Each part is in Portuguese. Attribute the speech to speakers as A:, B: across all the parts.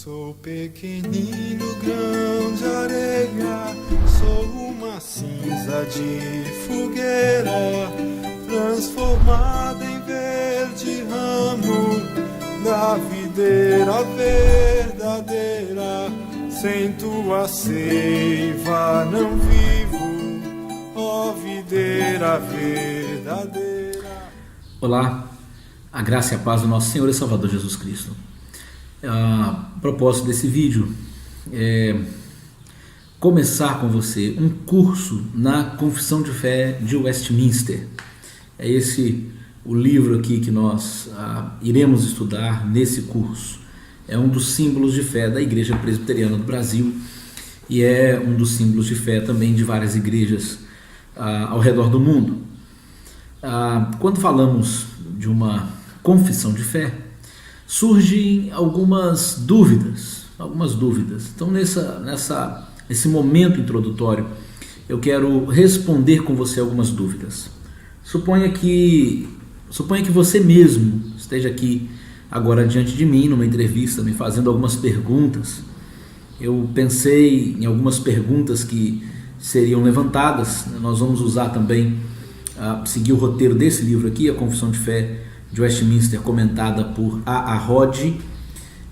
A: Sou pequenino, grão de areia, sou uma cinza de fogueira, transformada em verde ramo da videira verdadeira. Sem tua seiva não vivo, ó videira verdadeira.
B: Olá, a graça e a paz do nosso Senhor e Salvador Jesus Cristo. O propósito desse vídeo é começar com você um curso na Confissão de Fé de Westminster. É esse o livro aqui que nós iremos estudar nesse curso. É um dos símbolos de fé da Igreja Presbiteriana do Brasil e é um dos símbolos de fé também de várias igrejas ao redor do mundo. Quando falamos de uma confissão de fé, surgem algumas dúvidas. Então nesse momento introdutório eu quero responder com você algumas dúvidas. Suponha que você mesmo esteja aqui agora diante de mim numa entrevista me fazendo algumas perguntas. Eu pensei em algumas perguntas que seriam levantadas. Nós vamos usar também seguir o roteiro desse livro aqui, a Confissão de Fé de Westminster, comentada por A. Rod.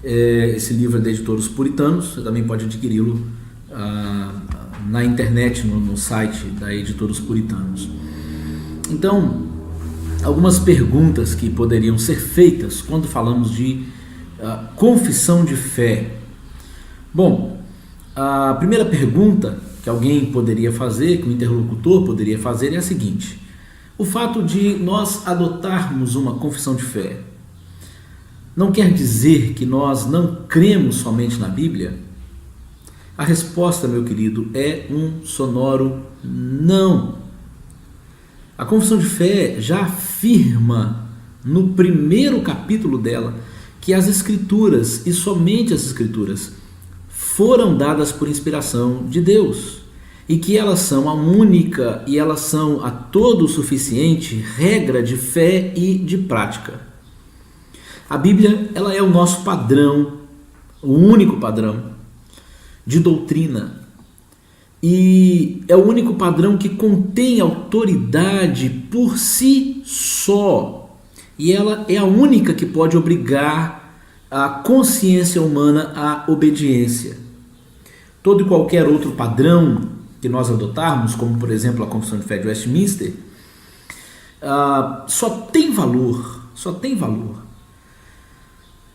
B: Esse livro é da Editora Os Puritanos. Você também pode adquiri-lo na internet, no site da Editora Os Puritanos. Então, algumas perguntas que poderiam ser feitas quando falamos de confissão de fé. Bom, a primeira pergunta que alguém poderia fazer, que o interlocutor poderia fazer, é a seguinte: o fato de nós adotarmos uma confissão de fé não quer dizer que nós não cremos somente na Bíblia? A resposta, meu querido, é um sonoro não. A confissão de fé já afirma no primeiro capítulo dela que as Escrituras, e somente as Escrituras, foram dadas por inspiração de Deus e que elas são a única e elas são a todo suficiente regra de fé e de prática. A Bíblia, ela é o nosso padrão, o único padrão de doutrina, e é o único padrão que contém autoridade por si só, e ela é a única que pode obrigar a consciência humana à obediência. Todo e qualquer outro padrão que nós adotarmos, como por exemplo a Confissão de Fé de Westminster, só tem valor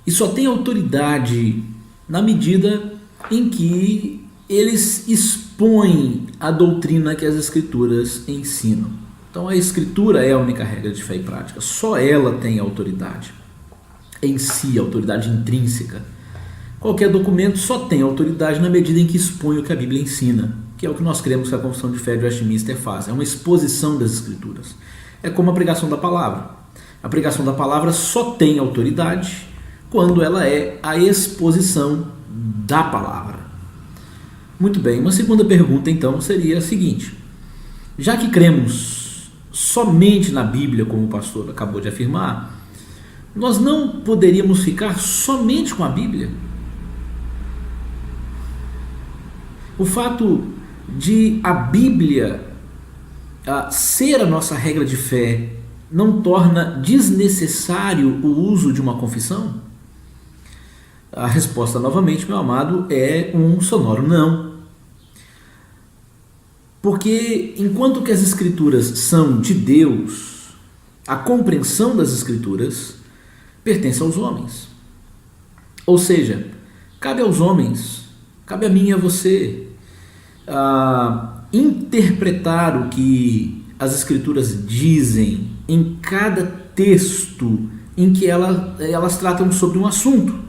B: e só tem autoridade na medida em que eles expõem a doutrina que as Escrituras ensinam. Então a Escritura é a única regra de fé e prática, só ela tem autoridade em si, autoridade intrínseca. Qualquer documento só tem autoridade na medida em que expõe o que a Bíblia ensina, que é o que nós cremos que a Confissão de Fé de Westminster faz. É uma exposição das Escrituras. É como a pregação da palavra. A pregação da palavra só tem autoridade quando ela é a exposição da palavra. Muito bem, uma segunda pergunta então seria a seguinte: já que cremos somente na Bíblia, como o pastor acabou de afirmar, nós não poderíamos ficar somente com a Bíblia? O fato de a Bíblia ser a nossa regra de fé não torna desnecessário o uso de uma confissão? A resposta, novamente, meu amado, é um sonoro não. Porque enquanto que as Escrituras são de Deus, a compreensão das Escrituras pertence aos homens. Ou seja, cabe aos homens, cabe a mim e a você, interpretar o que as Escrituras dizem em cada texto em que elas tratam sobre um assunto.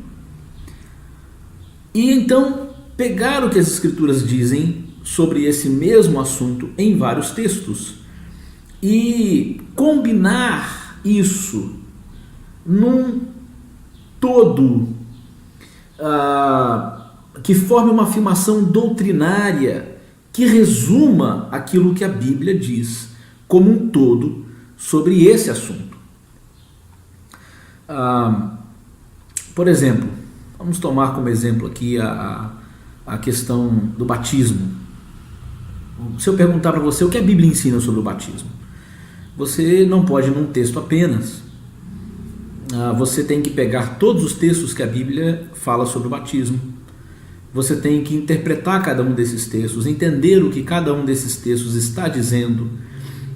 B: E então pegar o que as Escrituras dizem sobre esse mesmo assunto em vários textos e combinar isso num todo que forme uma afirmação doutrinária que resuma aquilo que a Bíblia diz como um todo sobre esse assunto. Por exemplo, Vamos tomar como exemplo aqui a questão do batismo. Se eu perguntar para você o que a Bíblia ensina sobre o batismo, você não pode num texto apenas. Você tem que pegar todos os textos que a Bíblia fala sobre o batismo. Você tem que interpretar cada um desses textos, entender o que cada um desses textos está dizendo,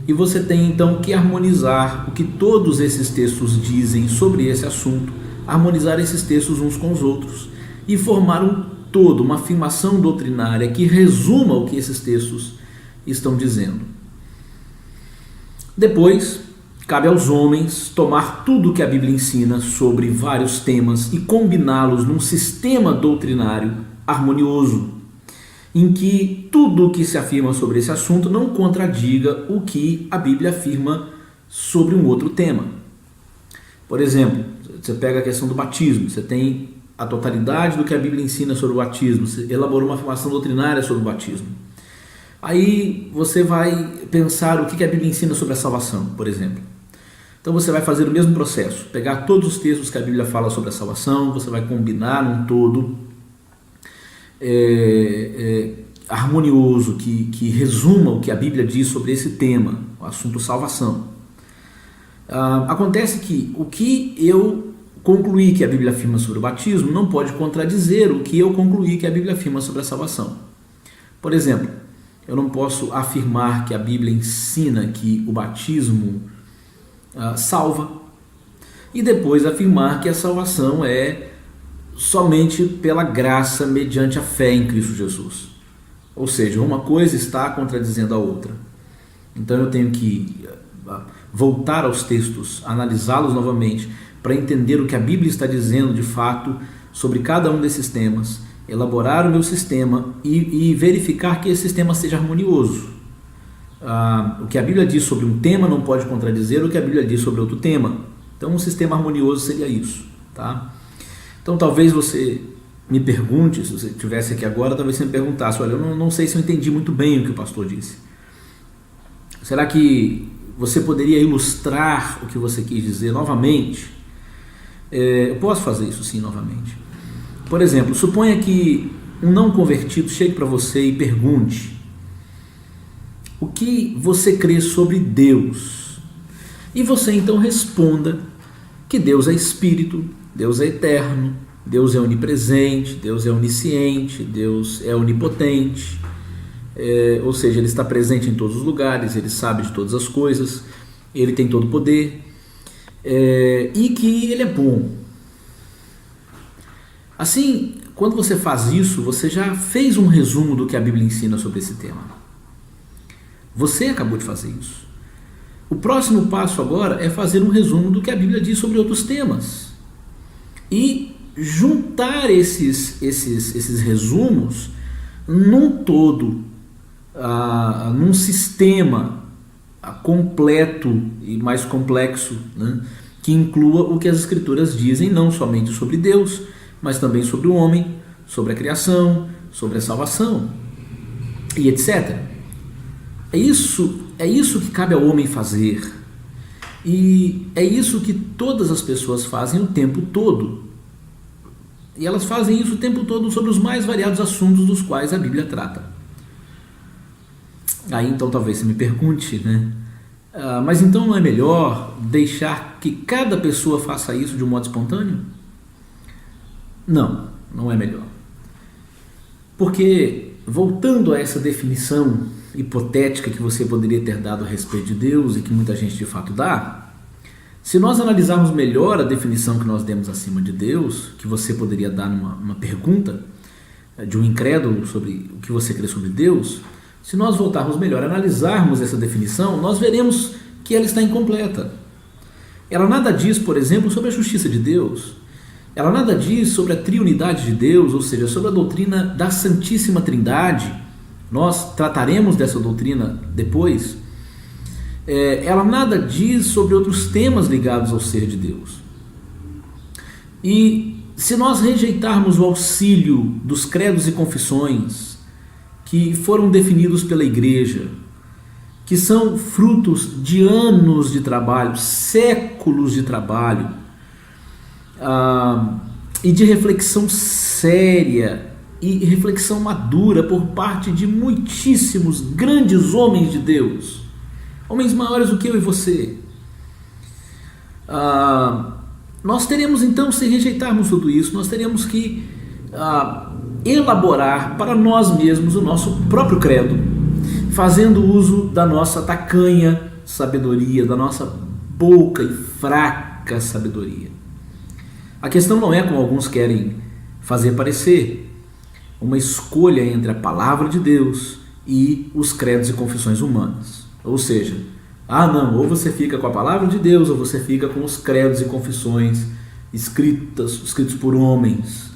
B: e você tem então que harmonizar o que todos esses textos dizem sobre esse assunto, harmonizar esses textos uns com os outros e formar um todo, uma afirmação doutrinária que resuma o que esses textos estão dizendo. Depois, cabe aos homens tomar tudo o que a Bíblia ensina sobre vários temas e combiná-los num sistema doutrinário harmonioso, em que tudo o que se afirma sobre esse assunto não contradiga o que a Bíblia afirma sobre um outro tema. Por exemplo, você pega a questão do batismo, você tem a totalidade do que a Bíblia ensina sobre o batismo, você elaborou uma afirmação doutrinária sobre o batismo. Aí você vai pensar o que a Bíblia ensina sobre a salvação, por exemplo. Então você vai fazer o mesmo processo, pegar todos os textos que a Bíblia fala sobre a salvação, você vai combinar num todo harmonioso, que resuma o que a Bíblia diz sobre esse tema, o assunto salvação. Acontece que o que eu concluí que a Bíblia afirma sobre o batismo não pode contradizer o que eu concluí que a Bíblia afirma sobre a salvação. Por exemplo, eu não posso afirmar que a Bíblia ensina que o batismo salva e depois afirmar que a salvação é somente pela graça mediante a fé em Cristo Jesus. Ou seja, uma coisa está contradizendo a outra. Então eu tenho que voltar aos textos, analisá-los novamente, para entender o que a Bíblia está dizendo de fato sobre cada um desses temas, elaborar o meu sistema e verificar que esse sistema seja harmonioso. O que a Bíblia diz sobre um tema não pode contradizer o que a Bíblia diz sobre outro tema. Então um sistema harmonioso seria isso, tá? Então talvez você me pergunte, se você estivesse aqui agora, talvez você me perguntasse, olha, eu não sei se eu entendi muito bem o que o pastor disse. Será que você poderia ilustrar o que você quis dizer novamente? Eu posso fazer isso sim novamente. Por exemplo, suponha que um não convertido chegue para você e pergunte o que você crê sobre Deus. E você então responda que Deus é Espírito, Deus é eterno, Deus é onipresente, Deus é onisciente, Deus é onipotente, ou seja, Ele está presente em todos os lugares, Ele sabe de todas as coisas, Ele tem todo o poder, e que Ele é bom. Assim, quando você faz isso, você já fez um resumo do que a Bíblia ensina sobre esse tema. Você acabou de fazer isso. O próximo passo agora é fazer um resumo do que a Bíblia diz sobre outros temas. E juntar esses resumos num todo, num sistema completo e mais complexo, né, que inclua o que as Escrituras dizem, não somente sobre Deus, mas também sobre o homem, sobre a criação, sobre a salvação e etc. É isso que cabe ao homem fazer. E é isso que todas as pessoas fazem o tempo todo. E elas fazem isso o tempo todo sobre os mais variados assuntos dos quais a Bíblia trata. Aí então talvez você me pergunte, né? Mas então não é melhor deixar que cada pessoa faça isso de um modo espontâneo? Não, não é melhor. Porque, voltando a essa definição hipotética que você poderia ter dado a respeito de Deus e que muita gente de fato dá, se nós analisarmos melhor a definição que nós demos acima de Deus, que você poderia dar numa pergunta de um incrédulo sobre o que você crê sobre Deus, se nós voltarmos melhor a analisarmos essa definição, nós veremos que ela está incompleta. Ela nada diz, por exemplo, sobre a justiça de Deus. Ela nada diz sobre a triunidade de Deus, ou seja, sobre a doutrina da Santíssima Trindade. Nós trataremos dessa doutrina depois. Ela nada diz sobre outros temas ligados ao ser de Deus. E se nós rejeitarmos o auxílio dos credos e confissões que foram definidos pela Igreja, que são frutos de anos de trabalho, séculos de trabalho, e de reflexão séria e reflexão madura por parte de muitíssimos grandes homens de Deus, homens maiores do que eu e você. Nós teremos então, se rejeitarmos tudo isso, nós teremos que elaborar para nós mesmos o nosso próprio credo, fazendo uso da nossa tacanha sabedoria, da nossa pouca e fraca sabedoria. A questão não é, como alguns querem fazer parecer, uma escolha entre a palavra de Deus e os credos e confissões humanas. Ou seja, ou você fica com a palavra de Deus ou você fica com os credos e confissões escritos por homens.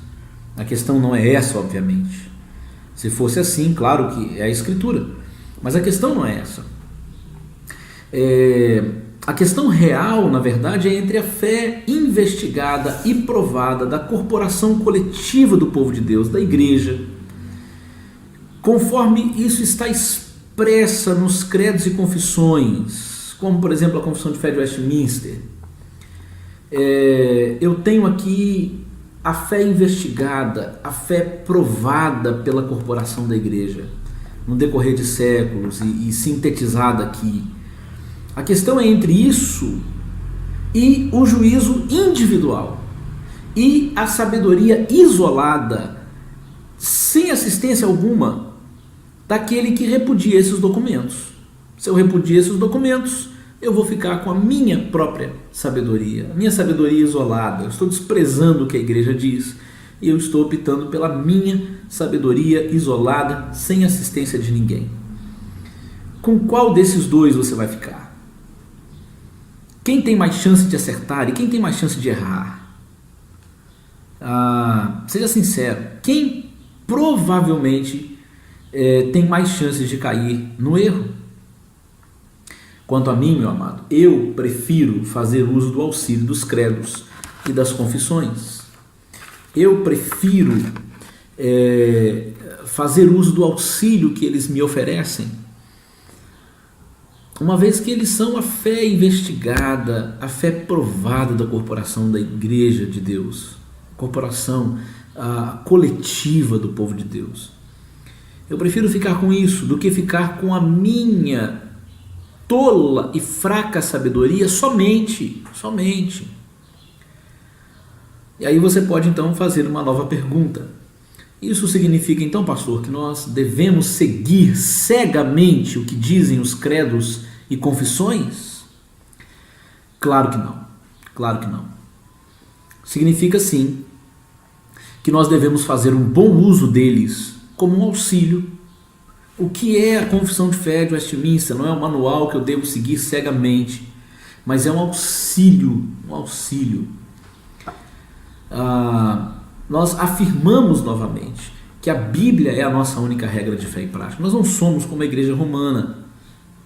B: A questão não é essa, obviamente. Se fosse assim, claro que é a Escritura. Mas a questão não é essa. A questão real, na verdade, é entre a fé investigada e provada da corporação coletiva do povo de Deus, da igreja, conforme isso está expressa nos credos e confissões, como, por exemplo, a Confissão de Fé de Westminster. Eu tenho aqui a fé investigada, a fé provada pela corporação da igreja, no decorrer de séculos e sintetizada aqui. A questão é entre isso e o juízo individual e a sabedoria isolada, sem assistência alguma, daquele que repudia esses documentos. Se eu repudio esses documentos, eu vou ficar com a minha própria sabedoria, a minha sabedoria isolada. Eu estou desprezando o que a igreja diz e eu estou optando pela minha sabedoria isolada, sem assistência de ninguém. Com qual desses dois você vai ficar? Quem tem mais chance de acertar e quem tem mais chance de errar? Seja sincero, quem provavelmente tem mais chances de cair no erro? Quanto a mim, meu amado, eu prefiro fazer uso do auxílio dos credos e das confissões. Eu prefiro fazer uso do auxílio que eles me oferecem, uma vez que eles são a fé investigada, a fé provada da corporação da igreja de Deus, corporação coletiva do povo de Deus. Eu prefiro ficar com isso do que ficar com a minha tola e fraca sabedoria somente. E aí você pode então fazer uma nova pergunta. Isso significa então, pastor, que nós devemos seguir cegamente o que dizem os credos e confissões? Claro que não. Significa sim que nós devemos fazer um bom uso deles como um auxílio. O que é a Confissão de Fé de Westminster? Não é um manual que eu devo seguir cegamente, mas é um auxílio. Nós afirmamos novamente que a Bíblia é a nossa única regra de fé e prática. Nós não somos como a igreja romana,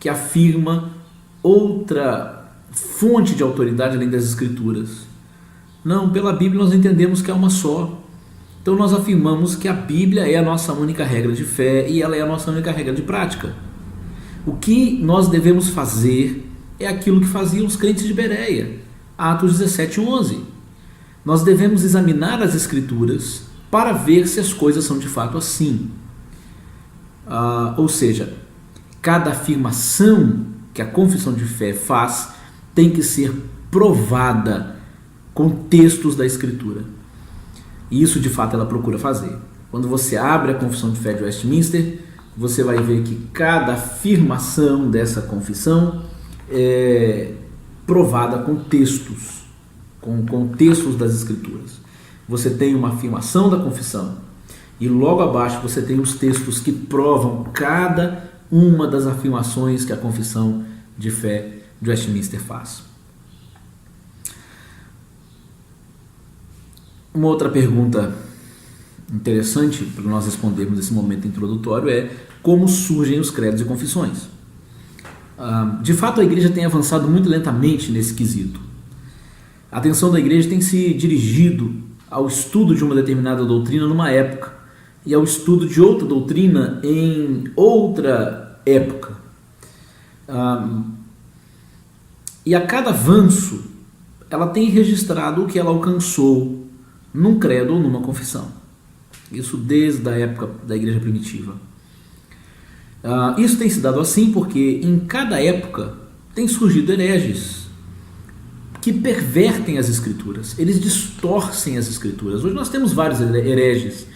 B: que afirma outra fonte de autoridade além das Escrituras. Não, pela Bíblia nós entendemos que é uma só. Então nós afirmamos que a Bíblia é a nossa única regra de fé e ela é a nossa única regra de prática. O que nós devemos fazer é aquilo que faziam os crentes de Bereia, Atos 17:11. Nós devemos examinar as Escrituras para ver se as coisas são de fato assim. Ou seja, cada afirmação que a confissão de fé faz tem que ser provada com textos da Escritura. E isso de fato ela procura fazer. Quando você abre a Confissão de Fé de Westminster, você vai ver que cada afirmação dessa confissão é provada com textos, com textos das Escrituras. Você tem uma afirmação da confissão e logo abaixo você tem os textos que provam cada uma das afirmações que a Confissão de Fé de Westminster faz. Uma outra pergunta interessante para nós respondermos nesse momento introdutório é como surgem os credos e confissões. De fato, a igreja tem avançado muito lentamente nesse quesito. A atenção da igreja tem se dirigido ao estudo de uma determinada doutrina numa época e ao estudo de outra doutrina em outra época. E a cada avanço, ela tem registrado o que ela alcançou num credo ou numa confissão. Isso desde a época da igreja primitiva. Isso tem se dado assim porque em cada época tem surgido hereges que pervertem as escrituras, eles distorcem as escrituras. Hoje nós temos vários hereges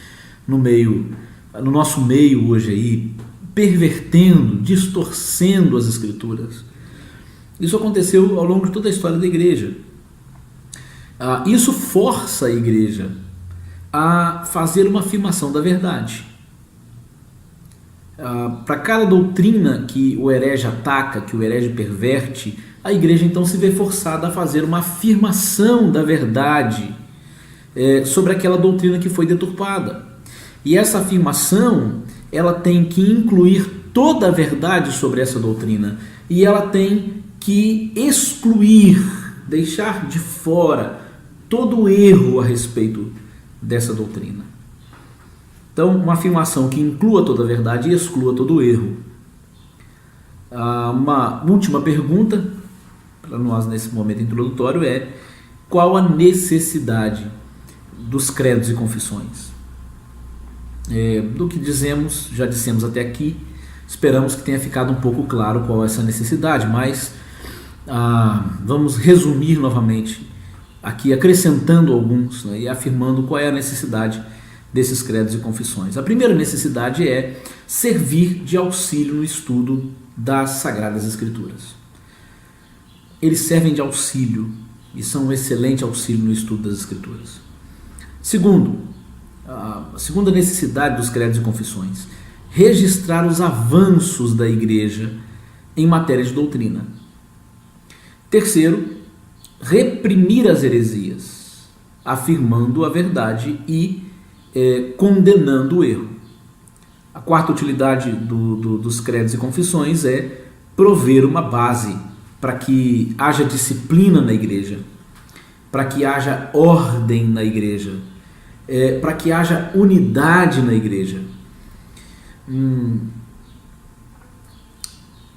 B: no nosso meio hoje aí, pervertendo, distorcendo as escrituras. Isso aconteceu ao longo de toda a história da igreja. Isso força a igreja a fazer uma afirmação da verdade. Para cada doutrina que o herege ataca, que o herege perverte, a igreja então se vê forçada a fazer uma afirmação da verdade sobre aquela doutrina que foi deturpada. E essa afirmação, ela tem que incluir toda a verdade sobre essa doutrina, e ela tem que excluir, deixar de fora todo o erro a respeito dessa doutrina. Então, uma afirmação que inclua toda a verdade e exclua todo o erro. Uma última pergunta para nós nesse momento introdutório é: qual a necessidade dos credos e confissões? Do que já dissemos até aqui, esperamos que tenha ficado um pouco claro qual é essa necessidade, mas vamos resumir novamente aqui, acrescentando alguns, e afirmando qual é a necessidade desses credos e confissões. A primeira necessidade é servir de auxílio no estudo das Sagradas Escrituras. Eles servem de auxílio e são um excelente auxílio no estudo das Escrituras. A segunda necessidade dos credos e confissões: registrar os avanços da igreja em matéria de doutrina. Terceiro, reprimir as heresias, afirmando a verdade e condenando o erro. A quarta utilidade dos credos e confissões é prover uma base para que haja disciplina na igreja, para que haja ordem na igreja, para que haja unidade na igreja.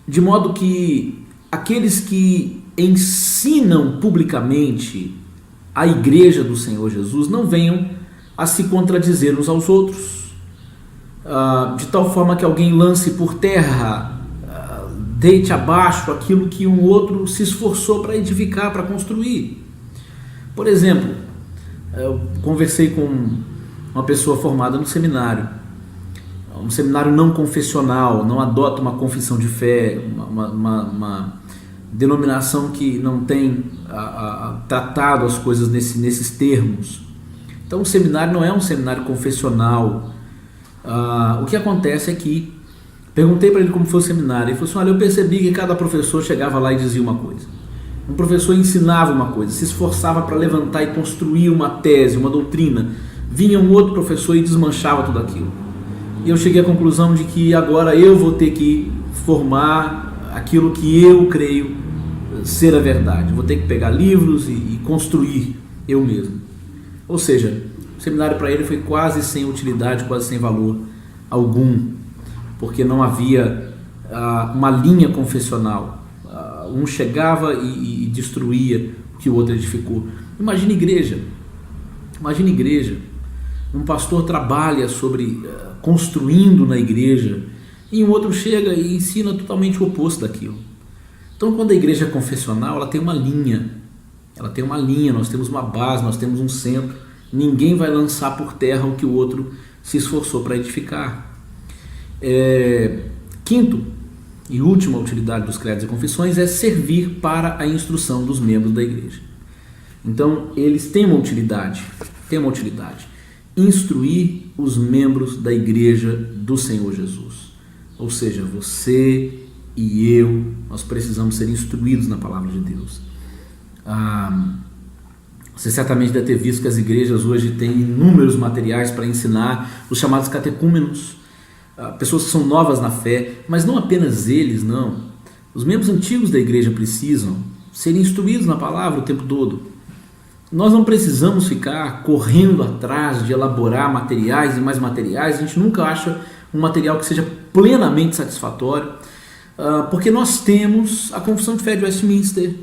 B: De modo que aqueles que ensinam publicamente a igreja do Senhor Jesus não venham a se contradizer uns aos outros, de tal forma que alguém lance por terra, deite abaixo aquilo que um outro se esforçou para edificar, para construir. Por exemplo, eu conversei com uma pessoa formada no seminário, um seminário não confessional, não adota uma confissão de fé, uma denominação que não tem tratado as coisas nesses termos. Então o seminário não é um seminário confessional. O que acontece é que perguntei para ele como foi o seminário, ele falou assim: olha, eu percebi que cada professor chegava lá e dizia uma coisa. Um professor ensinava uma coisa, se esforçava para levantar e construir uma tese, uma doutrina. Vinha um outro professor e desmanchava tudo aquilo. E eu cheguei à conclusão de que agora eu vou ter que formar aquilo que eu creio ser a verdade. Vou ter que pegar livros e construir eu mesmo. Ou seja, o seminário para ele foi quase sem utilidade, quase sem valor algum, porque não havia uma linha confessional. Um chegava e destruía o que o outro edificou. Imagina igreja. Um pastor trabalha sobre construindo na igreja e um outro chega e ensina totalmente o oposto daquilo. Então, quando a igreja é confessional, ela tem uma linha, nós temos uma base, nós temos um centro. Ninguém vai lançar por terra o que o outro se esforçou para edificar. Quinto e última utilidade dos credos e confissões é servir para a instrução dos membros da igreja. Então, eles têm uma utilidade. Instruir os membros da igreja do Senhor Jesus. Ou seja, você e eu, nós precisamos ser instruídos na palavra de Deus. Você certamente deve ter visto que as igrejas hoje têm inúmeros materiais para ensinar, os chamados catecúmenos, pessoas que são novas na fé, mas não apenas eles, não. Os membros antigos da igreja precisam ser instruídos na palavra o tempo todo. Nós não precisamos ficar correndo atrás de elaborar materiais e mais materiais. A gente nunca acha um material que seja plenamente satisfatório, porque nós temos a Confissão de Fé de Westminster,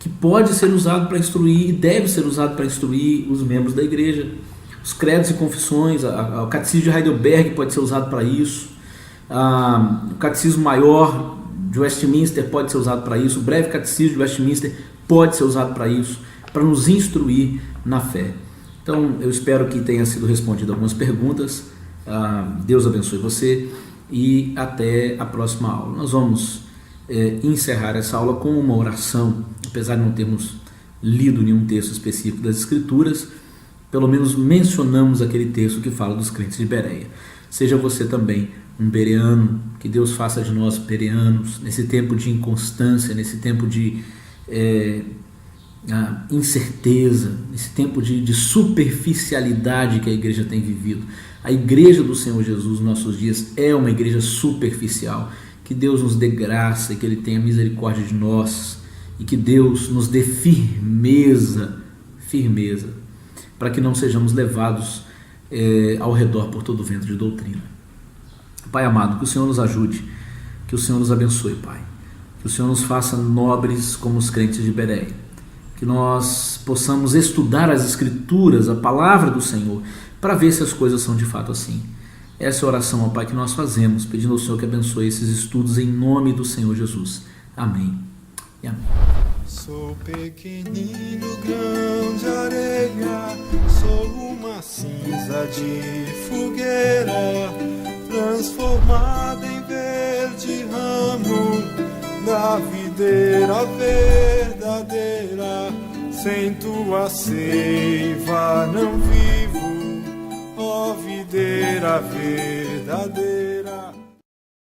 B: que pode ser usado para instruir e deve ser usado para instruir os membros da igreja. Os credos e confissões, o catecismo de Heidelberg pode ser usado para isso, o catecismo maior de Westminster pode ser usado para isso, o breve catecismo de Westminster pode ser usado para isso, para nos instruir na fé. Então eu espero que tenha sido respondido algumas perguntas. Deus abençoe você e até a próxima aula. Nós vamos encerrar essa aula com uma oração, apesar de não termos lido nenhum texto específico das Escrituras, pelo menos mencionamos aquele texto que fala dos crentes de Bereia. Seja você também um bereano, que Deus faça de nós bereanos, nesse tempo de inconstância, nesse tempo de incerteza, nesse tempo de superficialidade que a igreja tem vivido. A igreja do Senhor Jesus nos nossos dias é uma igreja superficial. Que Deus nos dê graça e que Ele tenha misericórdia de nós e que Deus nos dê firmeza, para que não sejamos levados ao redor por todo o vento de doutrina. Pai amado, que o Senhor nos ajude, que o Senhor nos abençoe, Pai, que o Senhor nos faça nobres como os crentes de Bereia, que nós possamos estudar as Escrituras, a palavra do Senhor, para ver se as coisas são de fato assim. Essa é a oração, ó Pai, que nós fazemos, pedindo ao Senhor que abençoe esses estudos em nome do Senhor Jesus. Amém e amém.
A: Sou pequenino, grão de areia, sou uma cinza de fogueira, transformada em verde ramo da videira verdadeira. Sem tua seiva não vivo, ó videira verdadeira.